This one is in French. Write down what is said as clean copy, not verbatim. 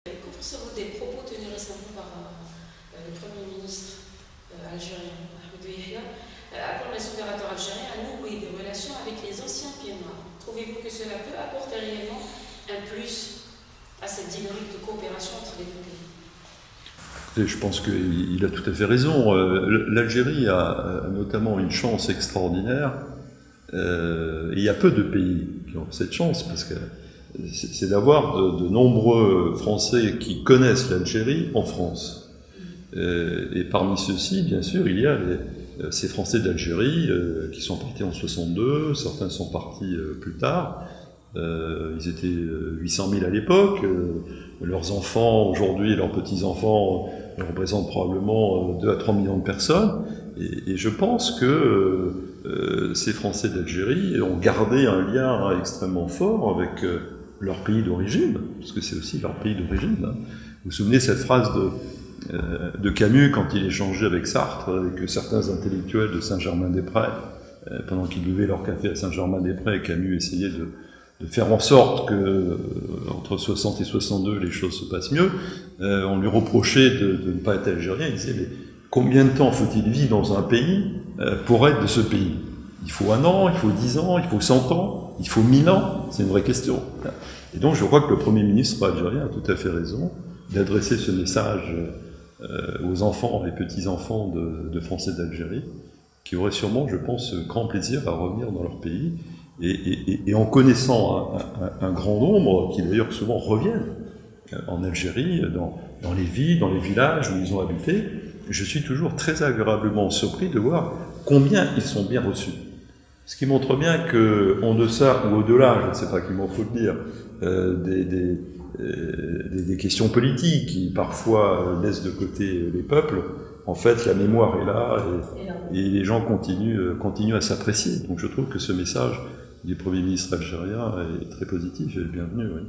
Concernant des propos tenus récemment par le Premier ministre algérien, Ahmed Yahya, appelant les opérateurs algériens à nouer des relations avec les anciens pieds noirs. Trouvez-vous que cela peut apporter réellement un plus à cette dynamique de coopération entre les deux pays? Je pense qu'il a tout à fait raison. L'Algérie a notamment une chance extraordinaire. Et il y a peu de pays qui ont cette chance, parce que c'est d'avoir de nombreux Français qui connaissent l'Algérie en France. Et parmi ceux-ci, bien sûr, il y a ces Français d'Algérie qui sont partis en 62, certains sont partis plus tard. Ils étaient 800 000 à l'époque. Leurs enfants, aujourd'hui, et leurs petits-enfants représentent probablement 2 à 3 millions de personnes. Et je pense que ces Français d'Algérie ont gardé un lien extrêmement fort avec leur pays d'origine, parce que c'est aussi leur pays d'origine. Hein. Vous vous souvenez cette phrase de Camus quand il échangeait avec Sartre, et que certains intellectuels de Saint-Germain-des-Prés, pendant qu'ils buvaient leur café à Saint-Germain-des-Prés, Camus essayait de faire en sorte que entre 60 et 62 les choses se passent mieux. On lui reprochait de ne pas être algérien. Il disait, mais combien de temps faut-il vivre dans un pays pour être de ce pays? Il faut 1 an, il faut 10 ans, il faut 100 ans, il faut 1000 ans? C'est une vraie question. Et donc je crois que le Premier ministre algérien a tout à fait raison d'adresser ce message aux enfants et petits-enfants de Français d'Algérie, qui auraient sûrement, je pense, grand plaisir à revenir dans leur pays. Et en connaissant un grand nombre, qui d'ailleurs souvent reviennent en Algérie, dans les villes, dans les villages où ils ont habité, je suis toujours très agréablement surpris de voir combien ils sont bien reçus. Ce qui montre bien qu'en deçà ou au-delà, je ne sais pas comment il faut le dire, des questions politiques qui parfois laissent de côté les peuples, en fait la mémoire est là et les gens continuent à s'apprécier. Donc je trouve que ce message du Premier ministre algérien est très positif et bienvenu. Oui.